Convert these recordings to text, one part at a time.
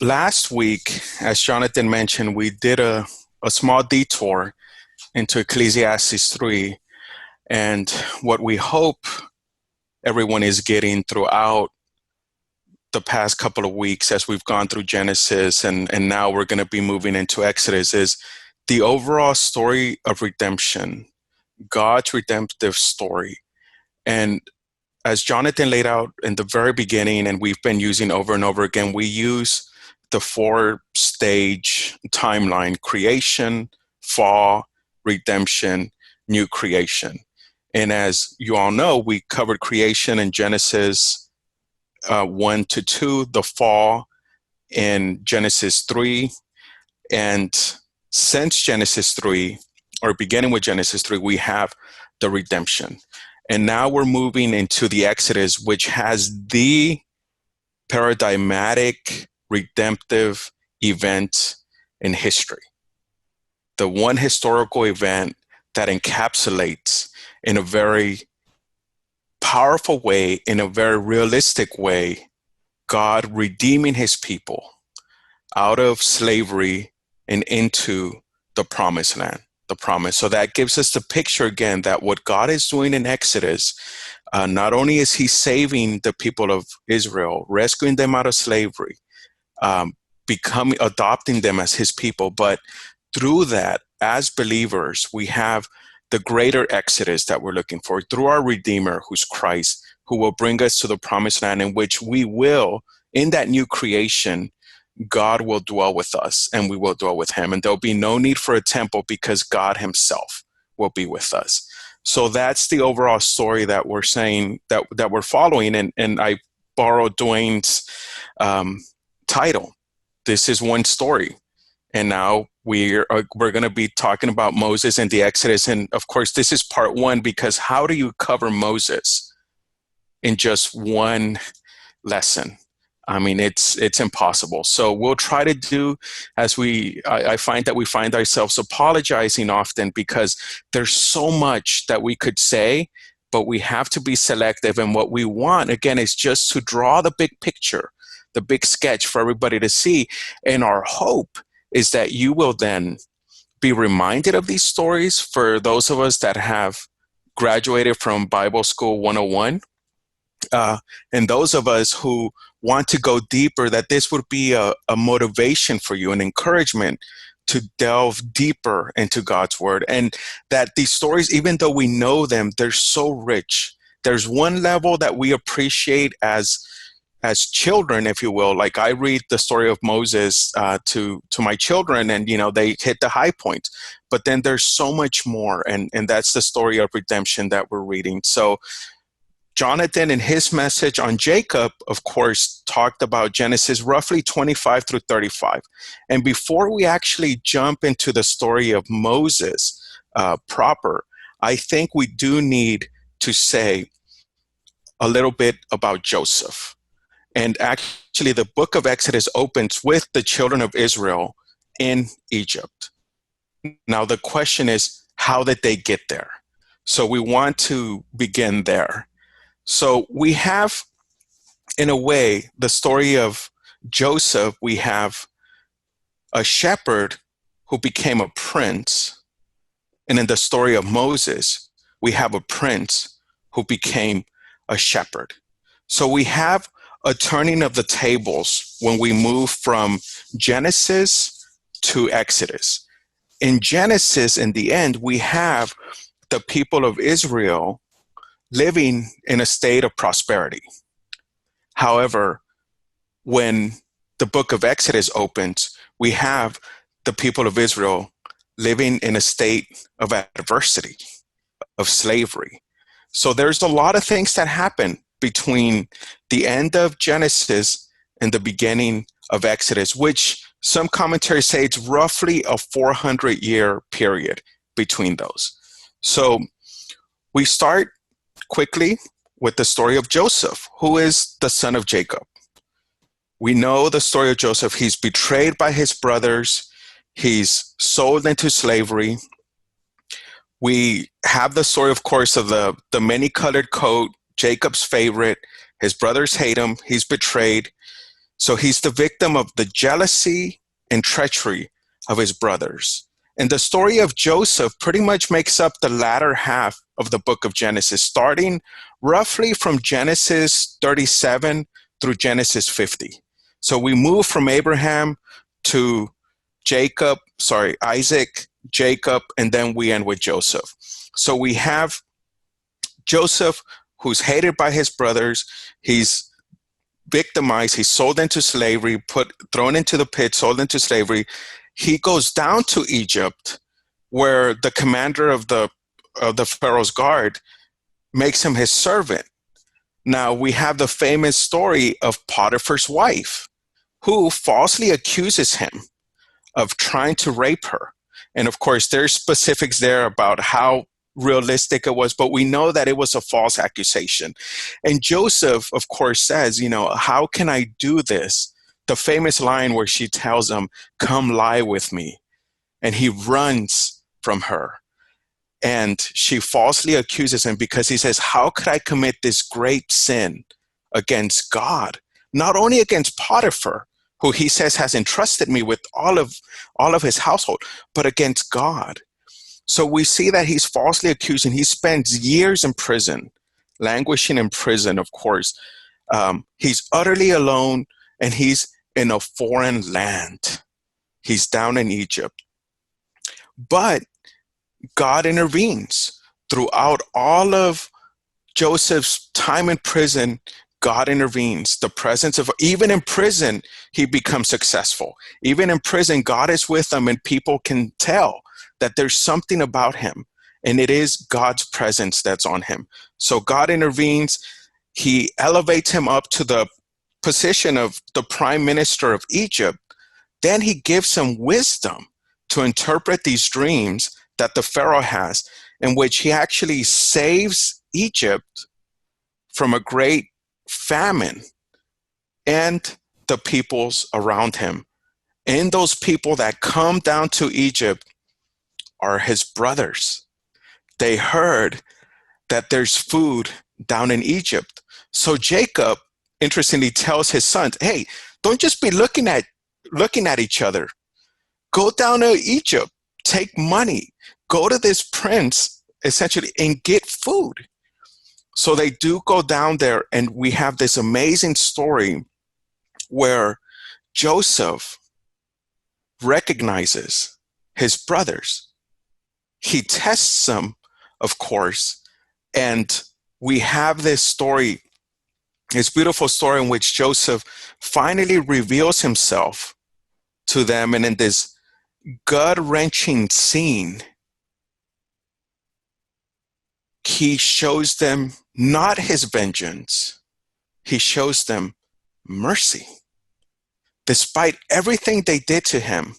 Last week, as Jonathan mentioned, we did a small detour into Ecclesiastes 3. And what we hope everyone is getting throughout the past couple of weeks as we've gone through Genesis and now we're going to be moving into Exodus is the overall story of redemption, God's redemptive story. And as Jonathan laid out in the very beginning, and we've been using over and over again, we use the four-stage timeline: creation, fall, redemption, new creation. And as you all know, we covered creation in Genesis 1 to 2, the fall in Genesis 3. And since Genesis 3, or beginning with Genesis 3, we have the redemption. And now we're moving into the Exodus, which has the paradigmatic redemptive event in history. The one historical event that encapsulates in a very powerful way, in a very realistic way, God redeeming his people out of slavery and into the promised land, the promise. So that gives us the picture again that what God is doing in Exodus, not only is he saving the people of Israel, rescuing them out of slavery, adopting them as his people, but through that, as believers, we have the greater Exodus that we're looking for through our Redeemer, who's Christ, who will bring us to the promised land in which we will, in that new creation, God will dwell with us and we will dwell with him. And there'll be no need for a temple because God himself will be with us. So that's the overall story that we're saying, that we're following. And I borrowed Dwayne's title. This is one story. And now we're going to be talking about Moses and the Exodus. And of course, this is part one, because how do you cover Moses in just one lesson? I mean, it's impossible. So we'll try to do as I find that we find ourselves apologizing often because there's so much that we could say, but we have to be selective. And what we want, again, is just to draw the big picture, the big sketch for everybody to see. And our hope is that you will then be reminded of these stories. For those of us that have graduated from Bible School 101, and those of us who want to go deeper, that this would be a motivation for you, an encouragement to delve deeper into God's word. And that these stories, even though we know them, they're so rich. There's one level that we appreciate as children, if you will. Like I read the story of Moses to my children, and they hit the high point. But then there's so much more, and that's the story of redemption that we're reading. So Jonathan, in his message on Jacob, of course, talked about Genesis roughly 25 through 35. And before we actually jump into the story of Moses proper, I think we do need to say a little bit about Joseph. And actually, the book of Exodus opens with the children of Israel in Egypt. Now, the question is, how did they get there? So we want to begin there. So we have, in a way, the story of Joseph. We have a shepherd who became a prince. And in the story of Moses, we have a prince who became a shepherd. So we have a turning of the tables when we move from Genesis to Exodus. In Genesis, in the end, we have the people of Israel living in a state of prosperity. However, when the book of Exodus opens, we have the people of Israel living in a state of adversity, of slavery. So there's a lot of things that happen between the end of Genesis and the beginning of Exodus, which some commentaries say it's roughly a 400-year period between those. So we start quickly with the story of Joseph, who is the son of Jacob. We know the story of Joseph. He's betrayed by his brothers. He's sold into slavery. We have the story, of course, of the many-colored coat, Jacob's favorite. His brothers hate him. He's betrayed. So he's the victim of the jealousy and treachery of his brothers. And the story of Joseph pretty much makes up the latter half of the book of Genesis, starting roughly from Genesis 37 through Genesis 50. So we move from Abraham to Isaac, Jacob, and then we end with Joseph. So we have Joseph, who's hated by his brothers. He's victimized. He's sold into slavery, thrown into the pit, sold into slavery. He goes down to Egypt, where the commander of the Pharaoh's guard makes him his servant. Now we have the famous story of Potiphar's wife, who falsely accuses him of trying to rape her. And of course, there's specifics there about how realistic it was, but we know that it was a false accusation. And Joseph, of course, says, how can I do this? The famous line where she tells him, come lie with me. And he runs from her. And she falsely accuses him because he says, how could I commit this great sin against God? Not only against Potiphar, who he says has entrusted me with all of his household, but against God. So we see that he's falsely accused, and he spends years in prison, languishing in prison, of course. He's utterly alone, and he's in a foreign land. He's down in Egypt. But God intervenes. Throughout all of Joseph's time in prison, God intervenes. Even in prison, he becomes successful. Even in prison, God is with him, and people can tell that there's something about him, and it is God's presence that's on him. So God intervenes. He elevates him up to the position of the prime minister of Egypt. Then he gives him wisdom to interpret these dreams that the Pharaoh has, in which he actually saves Egypt from a great famine and the peoples around him. And those people that come down to Egypt are his brothers. They heard that there's food down in Egypt. So Jacob, interestingly, tells his sons, hey, don't just be looking at each other. Go down to Egypt, take money, go to this prince, essentially, and get food. So they do go down there, and we have this amazing story where Joseph recognizes his brothers. He tests them, of course, and we have this story, this beautiful story in which Joseph finally reveals himself to them, and in this gut-wrenching scene, he shows them not his vengeance, he shows them mercy. Despite everything they did to him,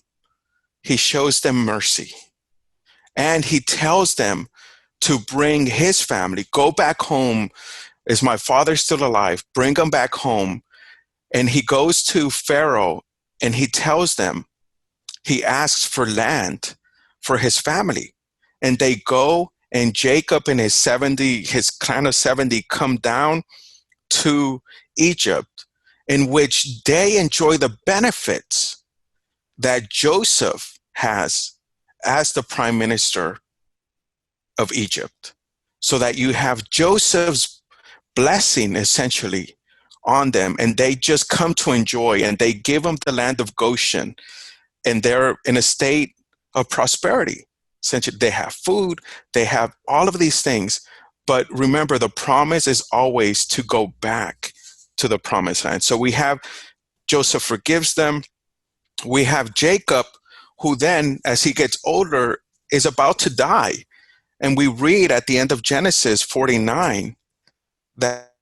he shows them mercy. And he tells them to bring his family, go back home. Is my father still alive? Bring them back home. And he goes to Pharaoh, and he tells them, he asks for land for his family. And they go, and Jacob and his clan of 70 come down to Egypt, in which they enjoy the benefits that Joseph has as the prime minister of Egypt. So that you have Joseph's blessing essentially on them, and they just come to enjoy, and they give them the land of Goshen, and they're in a state of prosperity. Essentially, they have food, they have all of these things. But remember, the promise is always to go back to the promised land. So we have Joseph forgives them. We have Jacob, who then, as he gets older, is about to die. And we read at the end of Genesis 49 that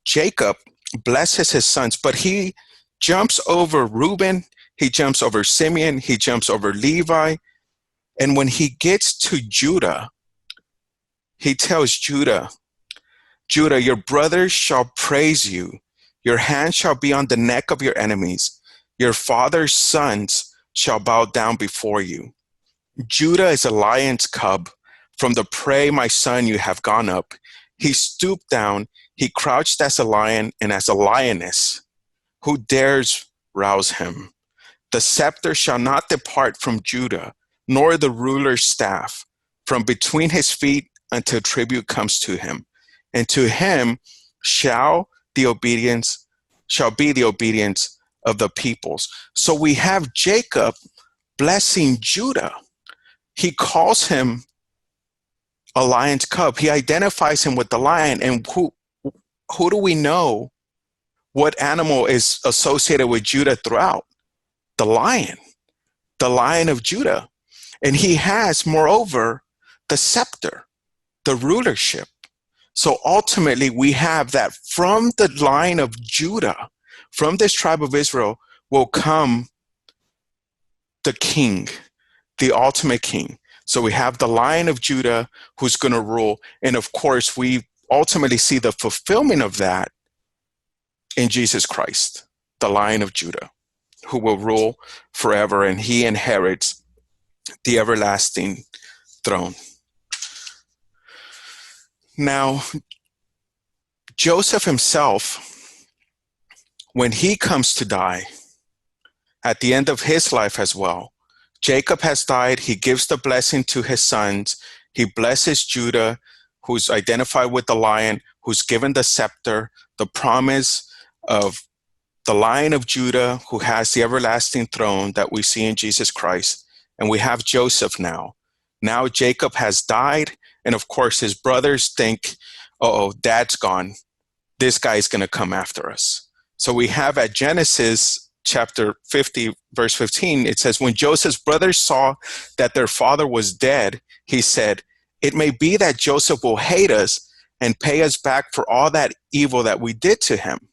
Jacob blesses his sons, but he jumps over Reuben, he jumps over Simeon, he jumps over Levi. And when he gets to Judah, he tells Judah, your brothers shall praise you. Your hand shall be on the neck of your enemies. Your father's sons shall bow down before you. Judah is a lion's cub. From the prey, my son, you have gone up. He stooped down. He crouched as a lion and as a lioness. Who dares rouse him. The scepter shall not depart from Judah, nor the ruler's staff from between his feet until tribute comes to him. And to him shall be the obedience of the peoples. So we have Jacob blessing Judah. He calls him a lion's cub. He identifies him with the lion. And who do we know what animal is associated with Judah throughout? The lion of Judah. And he has, moreover, the scepter, the rulership. So ultimately, we have that from the line of Judah, from this tribe of Israel, will come the king, the ultimate king. So we have the Lion of Judah who's going to rule. And of course, we ultimately see the fulfillment of that in Jesus Christ, the Lion of Judah, who will rule forever, and he inherits the everlasting throne. Now, Joseph himself, when he comes to die, at the end of his life as well, Jacob has died. He gives the blessing to his sons. He blesses Judah, who's identified with the lion, who's given the scepter, the promise of the Lion of Judah, who has the everlasting throne that we see in Jesus Christ. And we have Joseph now. Now Jacob has died. And of course, his brothers think, oh, dad's gone. This guy's going to come after us. So we have at Genesis chapter 50, verse 15, it says, when Joseph's brothers saw that their father was dead, he said, it may be that Joseph will hate us and pay us back for all that evil that we did to him.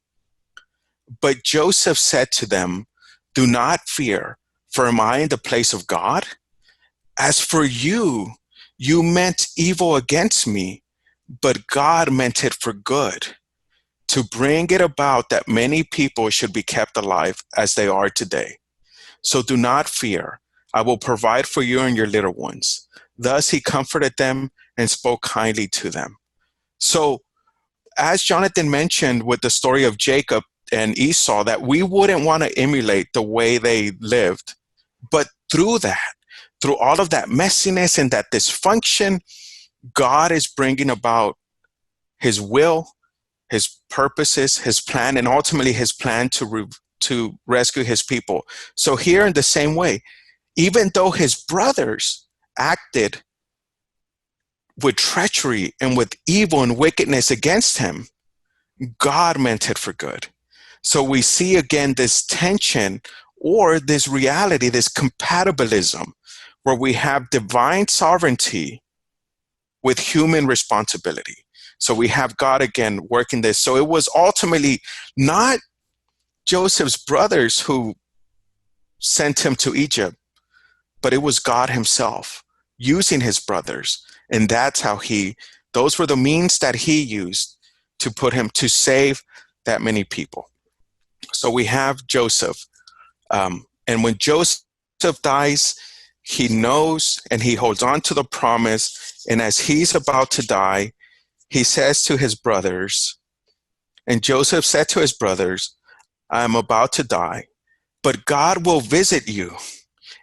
But Joseph said to them, do not fear, for am I in the place of God? As for you, you meant evil against me, but God meant it for good, to bring it about that many people should be kept alive as they are today. So do not fear. I will provide for you and your little ones. Thus he comforted them and spoke kindly to them. So as Jonathan mentioned with the story of Jacob and Esau, that we wouldn't want to emulate the way they lived, but through all of that messiness and that dysfunction, God is bringing about his will, his purposes, his plan, and ultimately his plan to rescue his people. So here in the same way, even though his brothers acted with treachery and with evil and wickedness against him, God meant it for good. So we see again this tension or this reality, this compatibilism, where we have divine sovereignty with human responsibility. So we have God again working this. So it was ultimately not Joseph's brothers who sent him to Egypt, but it was God himself using his brothers. And that's how those were the means that he used to put him to save that many people. So we have Joseph. And when Joseph dies, he knows and he holds on to the promise. And as he's about to die, he says to his brothers, and Joseph said to his brothers, I am about to die, but God will visit you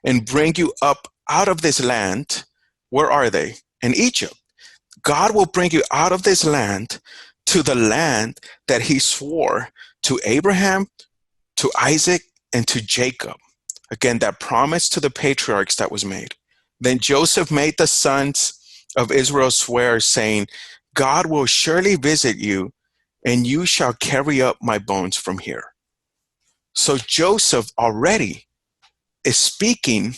and bring you up out of this land. Where are they? In Egypt. God will bring you out of this land to the land that he swore to Abraham, to Isaac, and to Jacob. Again, that promise to the patriarchs that was made. Then Joseph made the sons of Israel swear, saying, God will surely visit you, and you shall carry up my bones from here. So Joseph already is speaking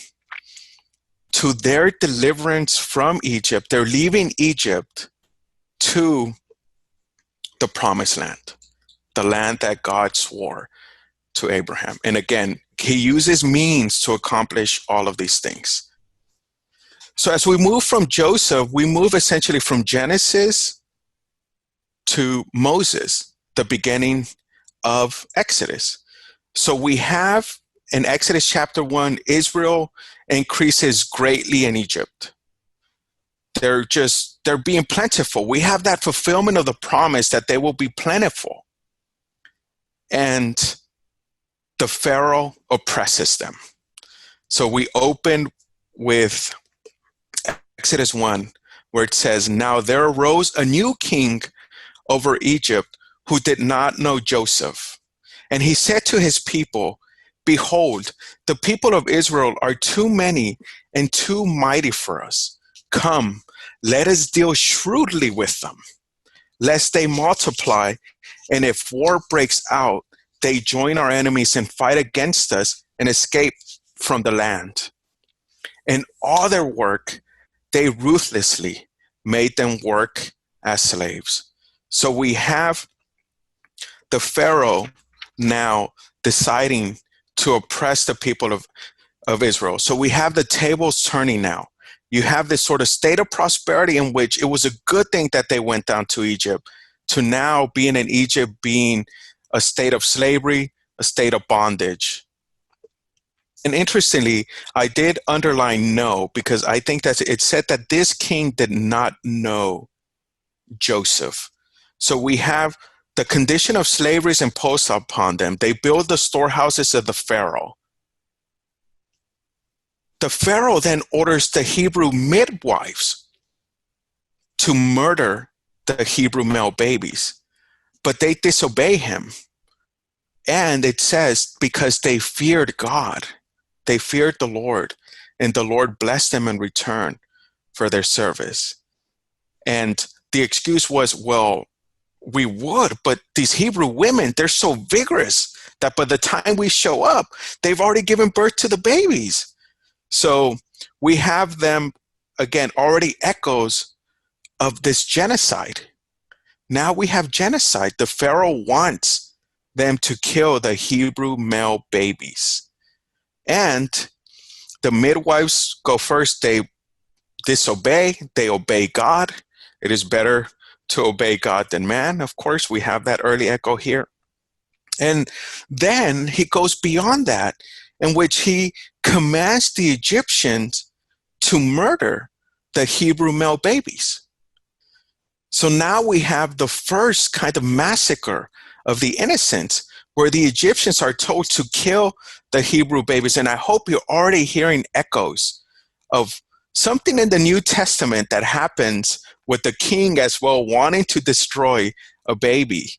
to their deliverance from Egypt. They're leaving Egypt to the promised land, the land that God swore to Abraham. And again, he uses means to accomplish all of these things. So as we move from Joseph, we move essentially from Genesis to Moses, the beginning of Exodus. So we have in Exodus chapter 1, Israel increases greatly in Egypt. They're being plentiful. We have that fulfillment of the promise that they will be plentiful. And the Pharaoh oppresses them. So we open with Exodus 1, where it says, "Now there arose a new king over Egypt who did not know Joseph. And he said to his people, Behold, the people of Israel are too many and too mighty for us. Come, let us deal shrewdly with them, lest they multiply, and if war breaks out, they join our enemies and fight against us and escape from the land. In all their work, they ruthlessly made them work as slaves." So we have the Pharaoh now deciding to oppress the people of Israel. So we have the tables turning now. You have this sort of state of prosperity in which it was a good thing that they went down to Egypt, to now being in Egypt being a state of slavery, a state of bondage. And interestingly, I did underline no, because I think that it said that this king did not know Joseph. So we have the condition of slavery is imposed upon them. They build the storehouses of the Pharaoh. The Pharaoh then orders the Hebrew midwives to murder the Hebrew male babies, but they disobey him. And it says, because they feared God, they feared the Lord, and the Lord blessed them in return for their service. And the excuse was, well, we would, but these Hebrew women, they're so vigorous that by the time we show up, they've already given birth to the babies. So we have them, again, already echoes of this genocide. Now we have genocide. The Pharaoh wants them to kill the Hebrew male babies. And the midwives go first. They disobey. They obey God. It is better to obey God than man. Of course, we have that early echo here. And then he goes beyond that, in which he commands the Egyptians to murder the Hebrew male babies. So now we have the first kind of massacre of the innocents, where the Egyptians are told to kill the Hebrew babies. And I hope you're already hearing echoes of something in the New Testament that happens with the king as well, wanting to destroy a baby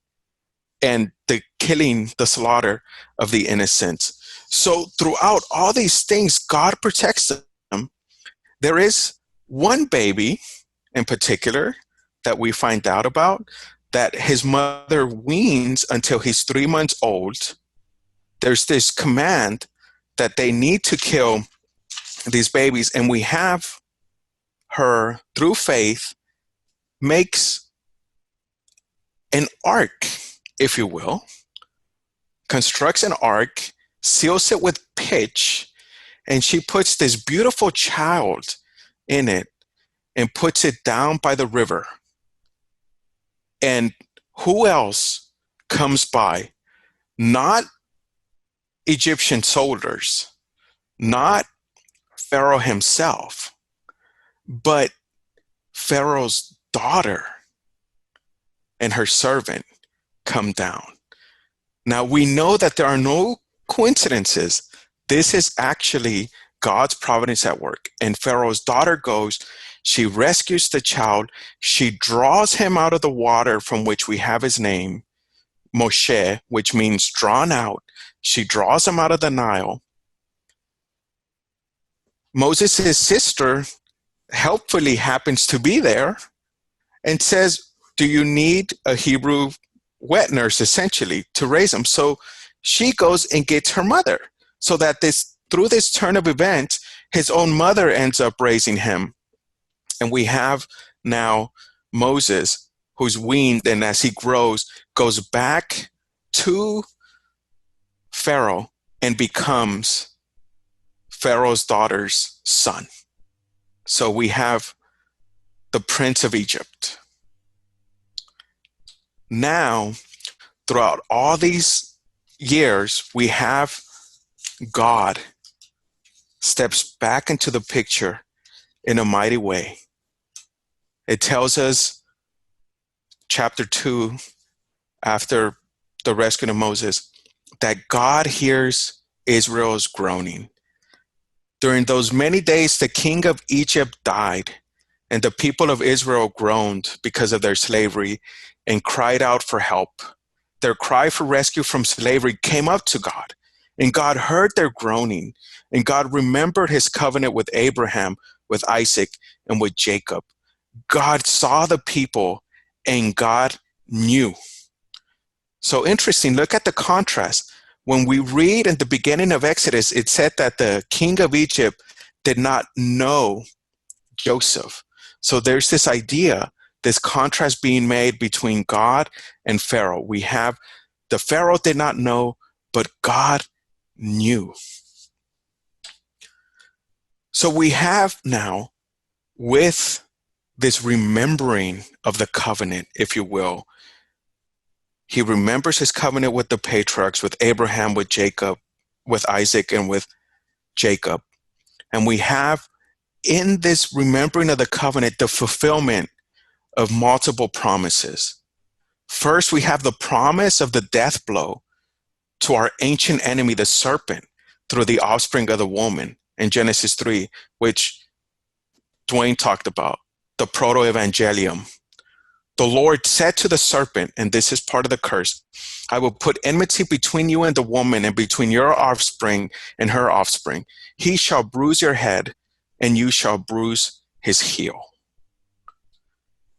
and the killing, the slaughter of the innocents. So throughout all these things, God protects them. There is one baby in particular that we find out about, that his mother weans until he's 3 months old. There's this command that they need to kill these babies, and we have her, through faith, makes an ark, if you will, constructs an ark, seals it with pitch, and she puts this beautiful child in it and puts it down by the river. And who else comes by? Not Egyptian soldiers, not Pharaoh himself, but Pharaoh's daughter and her servant come down. Now we know that there are no coincidences. This is actually God's providence at work. And Pharaoh's daughter goes, she rescues the child, she draws him out of the water from which we have his name, Moshe, which means drawn out. She draws him out of the Nile. Moses' sister helpfully happens to be there and says, do you need a Hebrew wet nurse, essentially, to raise him? So she goes and gets her mother, so that through this turn of events, his own mother ends up raising him. And we have now Moses, who's weaned, and as he grows, goes back to Pharaoh and becomes Pharaoh's daughter's son. So we have the Prince of Egypt. Now, throughout all these years, we have God steps back into the picture in a mighty way. It tells us, chapter 2, after the rescue of Moses, that God hears Israel's groaning. During those many days, the king of Egypt died, and the people of Israel groaned because of their slavery and cried out for help. Their cry for rescue from slavery came up to God, and God heard their groaning, and God remembered his covenant with Abraham, with Isaac, and with Jacob. God saw the people, and God knew. So interesting, look at the contrast. When we read in the beginning of Exodus, it said that the king of Egypt did not know Joseph. So there's this idea, this contrast being made between God and Pharaoh. We have the Pharaoh did not know, but God knew. So we have now, with this remembering of the covenant, if you will, he remembers his covenant with the patriarchs, with Abraham, with Jacob, with Isaac, and with Jacob. And we have in this remembering of the covenant, the fulfillment of multiple promises. First, we have the promise of the death blow to our ancient enemy, the serpent, through the offspring of the woman in Genesis 3, which Dwayne talked about, the proto-evangelium. The Lord said to the serpent, and this is part of the curse, I will put enmity between you and the woman, and between your offspring and her offspring. He shall bruise your head, and you shall bruise his heel.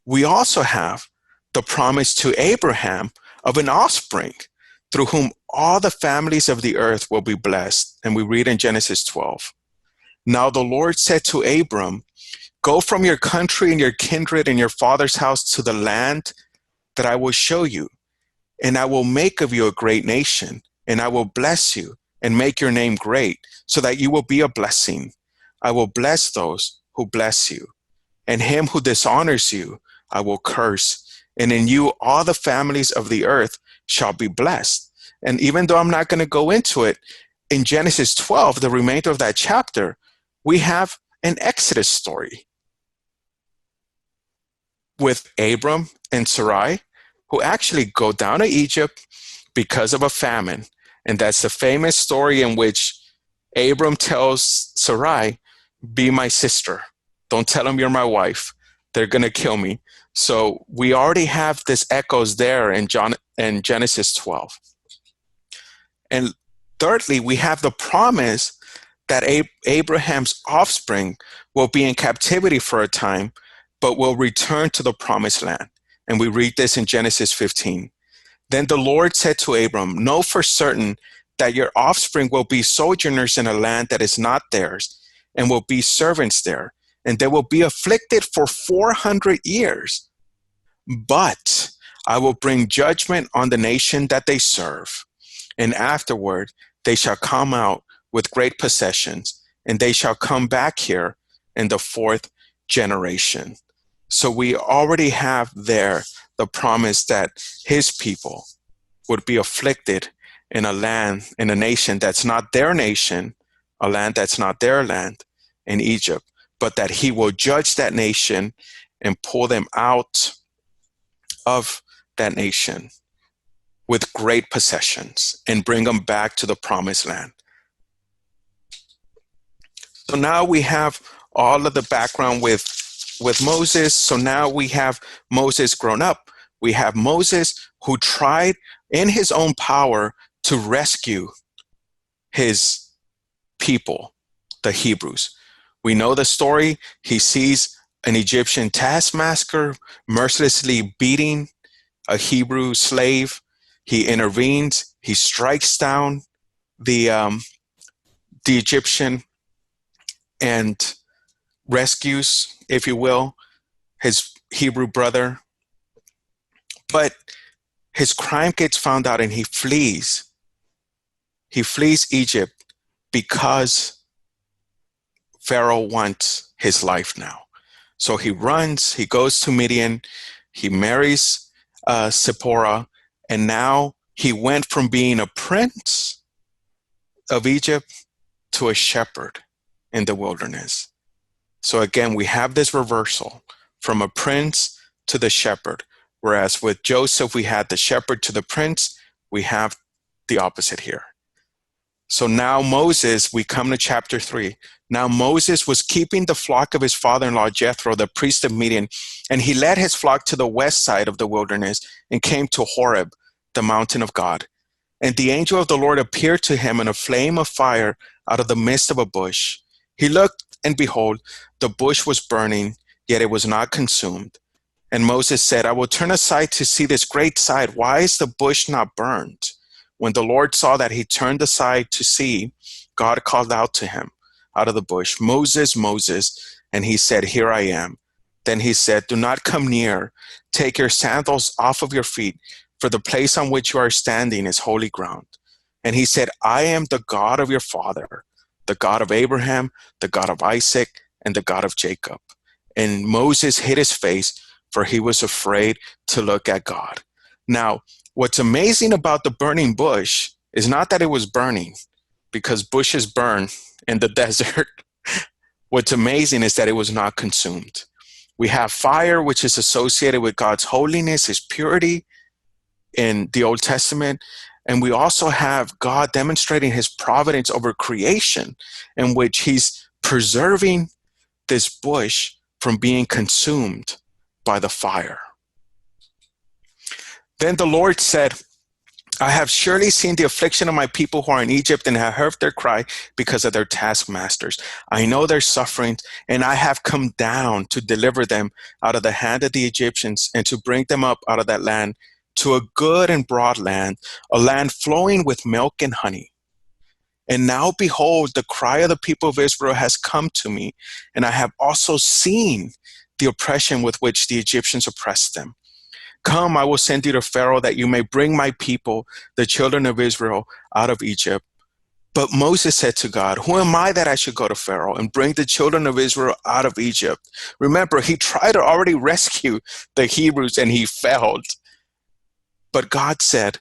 We also have the promise to Abraham of an offspring through whom all the families of the earth will be blessed. And we read in Genesis 12. Now the Lord said to Abram, go from your country and your kindred and your father's house to the land that I will show you, and I will make of you a great nation, and I will bless you and make your name great, so that you will be a blessing. I will bless those who bless you, and him who dishonors you I will curse, and in you all the families of the earth shall be blessed. And even though I'm not going to go into it, in Genesis 12, the remainder of that chapter, we have an Exodus story with Abram and Sarai, who actually go down to Egypt because of a famine. And that's the famous story in which Abram tells Sarai, be my sister. Don't tell them you're my wife. They're going to kill me. So we already have this echoes there in Genesis 12. And thirdly, we have the promise that Abraham's offspring will be in captivity for a time, but will return to the promised land. And we read this in Genesis 15. Then the Lord said to Abram, know for certain that your offspring will be sojourners in a land that is not theirs, and will be servants there, and they will be afflicted for 400 years. But I will bring judgment on the nation that they serve, and afterward they shall come out with great possessions, and they shall come back here in the fourth generation. So we already have there the promise that his people would be afflicted in a land, in a nation that's not their nation, a land that's not their land, in Egypt, but that he will judge that nation and pull them out of that nation with great possessions and bring them back to the promised land. So now we have all of the background with Moses. So now we have Moses grown up. We have Moses who tried in his own power to rescue his people, the Hebrews. We know the story. He sees an Egyptian taskmaster mercilessly beating a Hebrew slave. He intervenes. He strikes down the Egyptian and rescues, if you will, his Hebrew brother. But his crime gets found out and he flees. He flees Egypt because Pharaoh wants his life now. So he runs, he goes to Midian, he marries Zipporah, and now he went from being a prince of Egypt to a shepherd in the wilderness. So again, we have this reversal from a prince to the shepherd. Whereas with Joseph, we had the shepherd to the prince, we have the opposite here. So now Moses, we come to chapter 3. Now Moses was keeping the flock of his father-in-law Jethro, the priest of Midian, and he led his flock to the west side of the wilderness and came to Horeb, the mountain of God. And the angel of the Lord appeared to him in a flame of fire out of the midst of a bush. He looked, and behold, the bush was burning, yet it was not consumed. And Moses said, I will turn aside to see this great sight. Why is the bush not burned? When the Lord saw that he turned aside to see, God called out to him out of the bush, Moses, Moses. And he said, Here I am. Then he said, Do not come near. Take your sandals off of your feet, for the place on which you are standing is holy ground. And he said, I am the God of your father, the God of Abraham, the God of Isaac, and the God of Jacob. And Moses hid his face, for he was afraid to look at God. Now, what's amazing about the burning bush is not that it was burning, because bushes burn in the desert. What's amazing is that it was not consumed. We have fire, which is associated with God's holiness, his purity in the Old Testament. And we also have God demonstrating his providence over creation, in which he's preserving this bush from being consumed by the fire. Then the Lord said, I have surely seen the affliction of my people who are in Egypt and have heard their cry because of their taskmasters. I know their sufferings, and I have come down to deliver them out of the hand of the Egyptians and to bring them up out of that land to a good and broad land, a land flowing with milk and honey. And now behold, the cry of the people of Israel has come to me, and I have also seen the oppression with which the Egyptians oppressed them. Come, I will send you to Pharaoh that you may bring my people, the children of Israel, out of Egypt. But Moses said to God, who am I that I should go to Pharaoh and bring the children of Israel out of Egypt? Remember, he tried to already rescue the Hebrews and he failed. But God said,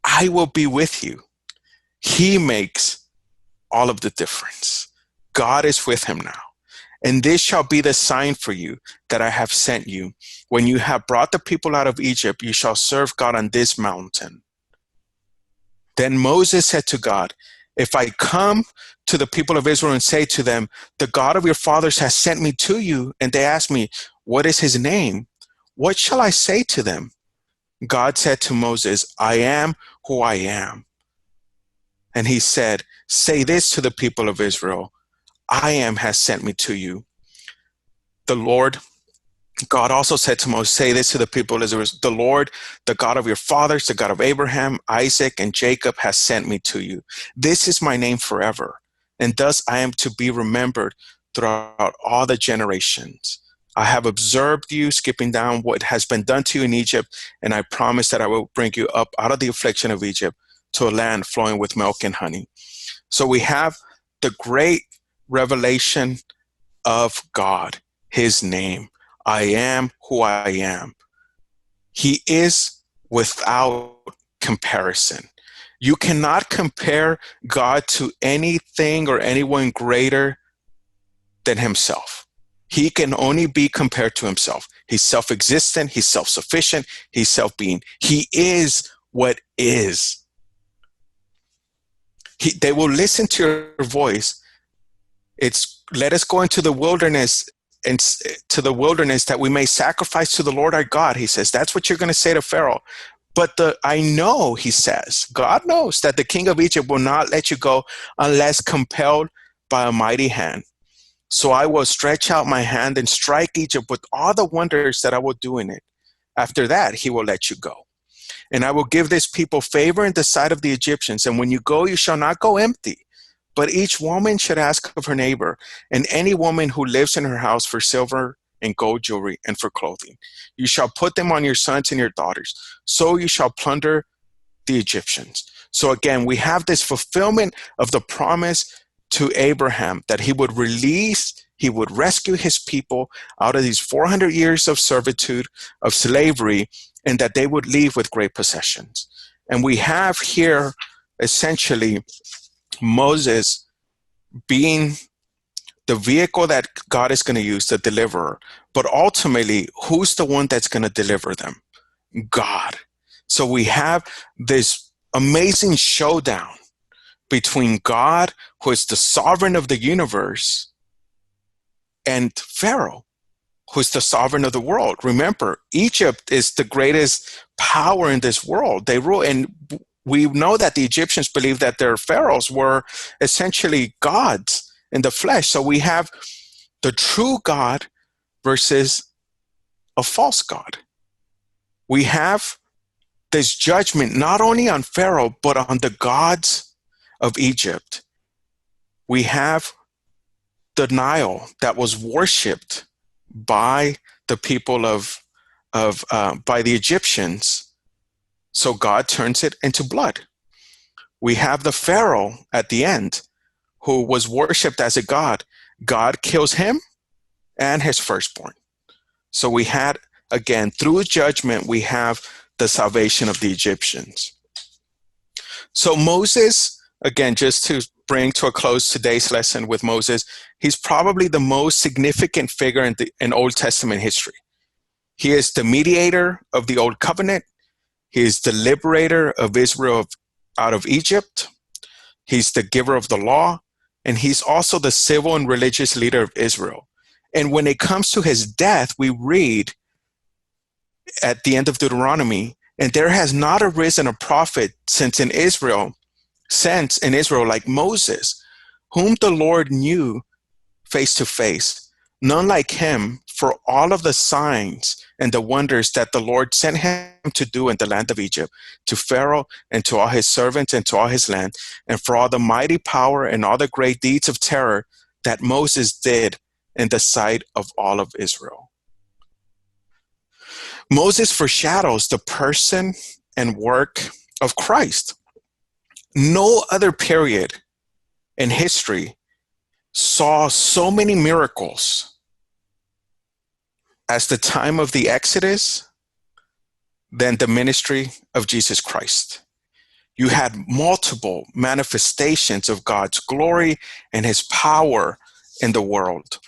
I will be with you. He makes all of the difference. God is with him now. And this shall be the sign for you that I have sent you. When you have brought the people out of Egypt, you shall serve God on this mountain. Then Moses said to God, if I come to the people of Israel and say to them, the God of your fathers has sent me to you, and they ask me, what is his name? What shall I say to them? God said to Moses, I am who I am. And he said, say this to the people of Israel, I am has sent me to you. God also said to Moses, say this to the people of Israel, the Lord, the God of your fathers, the God of Abraham, Isaac, and Jacob has sent me to you. This is my name forever, and thus I am to be remembered throughout all the generations. I have observed you, skipping down what has been done to you in Egypt, and I promise that I will bring you up out of the affliction of Egypt to a land flowing with milk and honey. So we have the great revelation of God, his name. I am who I am. He is without comparison. You cannot compare God to anything or anyone greater than himself. He can only be compared to himself. He's self-existent, he's self-sufficient, he's self-being. He is what is. They will listen to your voice. It's let us go into the wilderness and to the wilderness that we may sacrifice to the Lord our God. He says, that's what you're going to say to Pharaoh. But I know, he says, God knows that the king of Egypt will not let you go unless compelled by a mighty hand. So I will stretch out my hand and strike Egypt with all the wonders that I will do in it. After that, he will let you go. And I will give this people favor in the sight of the Egyptians. And when you go, you shall not go empty. But each woman should ask of her neighbor, and any woman who lives in her house, for silver and gold jewelry and for clothing. You shall put them on your sons and your daughters. So you shall plunder the Egyptians. So again, we have this fulfillment of the promise to Abraham that he would rescue his people out of these 400 years of servitude, of slavery, and that they would leave with great possessions. And we have here essentially Moses being the vehicle that God is going to use, the deliverer. But ultimately, who's the one that's going to deliver them? God. So we have this amazing showdown between God, who is the sovereign of the universe, and Pharaoh, who's the sovereign of the world. Remember, Egypt is the greatest power in this world. They rule, and we know that the Egyptians believed that their pharaohs were essentially gods in the flesh. So we have the true God versus a false God. We have this judgment not only on Pharaoh, but on the gods of Egypt. We have the Nile that was worshipped by the people by the Egyptians. So God turns it into blood. We have the Pharaoh at the end who was worshipped as a god. God kills him and his firstborn. So we had, again, through judgment, we have the salvation of the Egyptians. So Moses, again, just to bring to a close today's lesson with Moses, he's probably the most significant figure in Old Testament history. He is the mediator of the Old Covenant. He is the liberator of Israel out of Egypt. He's the giver of the law. And he's also the civil and religious leader of Israel. And when it comes to his death, we read at the end of Deuteronomy, and there has not arisen a prophet since in Israel like Moses, whom the Lord knew face to face, none like him, for all of the signs and the wonders that the Lord sent him to do in the land of Egypt, to Pharaoh and to all his servants and to all his land, and for all the mighty power and all the great deeds of terror that Moses did in the sight of all of Israel. Moses foreshadows the person and work of Christ. No other period in history saw so many miracles as the time of the Exodus than the ministry of Jesus Christ. You had multiple manifestations of God's glory and his power in the world.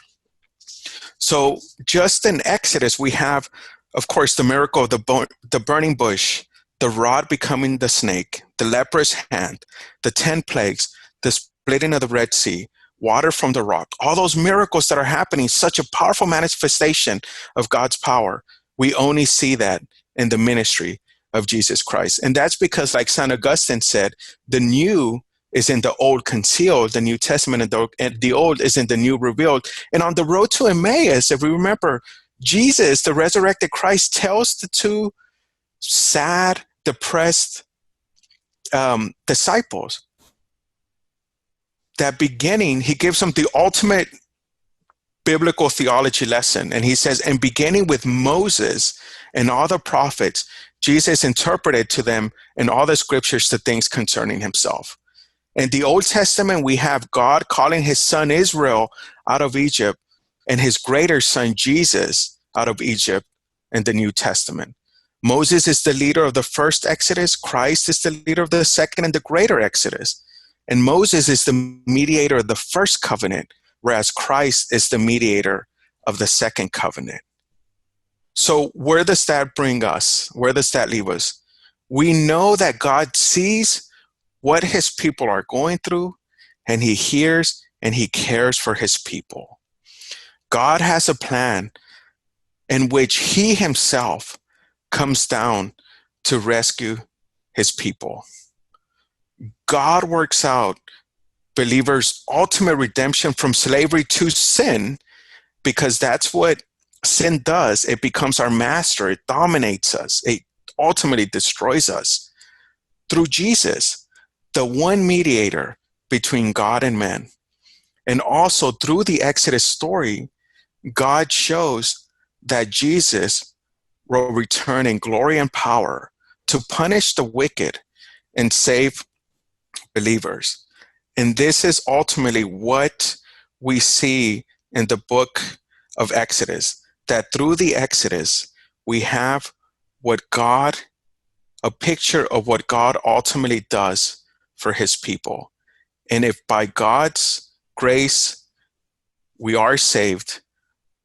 So just in Exodus, we have, of course, the miracle of the burning bush, the rod becoming the snake, the leper's hand, the 10 plagues, the splitting of the Red Sea, water from the rock, all those miracles that are happening, such a powerful manifestation of God's power. We only see that in the ministry of Jesus Christ. And that's because, like St. Augustine said, the new is in the old concealed, the New Testament, and the old is in the new revealed. And on the road to Emmaus, if we remember, Jesus, the resurrected Christ, tells the two sad, depressed disciples that beginning, he gives them the ultimate biblical theology lesson. And he says, and beginning with Moses and all the prophets, Jesus interpreted to them in all the scriptures the things concerning himself. In the Old Testament, we have God calling his son Israel out of Egypt and his greater son Jesus out of Egypt in the New Testament. Moses is the leader of the first Exodus. Christ is the leader of the second and the greater Exodus. And Moses is the mediator of the first covenant, whereas Christ is the mediator of the second covenant. So where does that bring us? Where does that leave us? We know that God sees what his people are going through, and he hears and he cares for his people. God has a plan in which he himself comes down to rescue his people. God works out believers' ultimate redemption from slavery to sin, because that's what sin does. It becomes our master. It dominates us. It ultimately destroys us. Through Jesus, the one mediator between God and man. And also through the Exodus story, God shows that Jesus will return in glory and power to punish the wicked and save believers. And this is ultimately what we see in the book of Exodus, that through the Exodus, we have a picture of what God ultimately does for his people. And if by God's grace we are saved,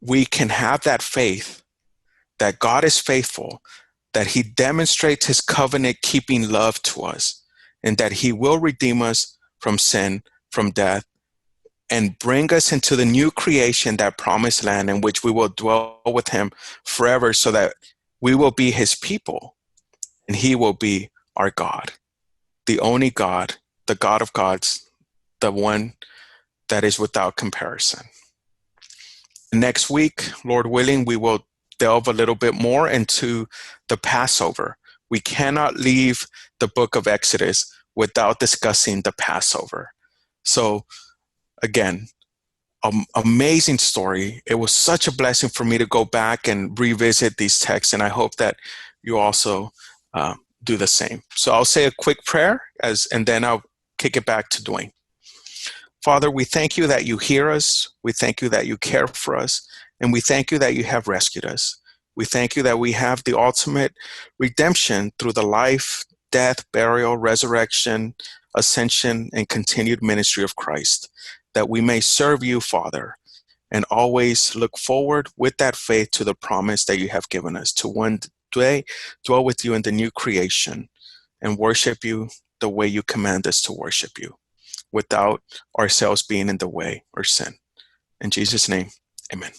we can have that faith that God is faithful, that he demonstrates his covenant keeping love to us, and that he will redeem us from sin, from death, and bring us into the new creation, that promised land in which we will dwell with him forever, so that we will be his people and he will be our God, the only God, the God of gods, the one that is without comparison. Next week, Lord willing, we will delve a little bit more into the Passover. We cannot leave the book of Exodus without discussing the Passover. So again, amazing story. It was such a blessing for me to go back and revisit these texts, and I hope that you also do the same. So I'll say a quick prayer, and then I'll kick it back to Dwayne. Father, we thank you that you hear us. We thank you that you care for us, and we thank you that you have rescued us. We thank you that we have the ultimate redemption through the life, death, burial, resurrection, ascension, and continued ministry of Christ, that we may serve you, Father, and always look forward with that faith to the promise that you have given us to one day dwell with you in the new creation and worship you the way you command us to worship you, without ourselves being in the way or sin. In Jesus' name, amen.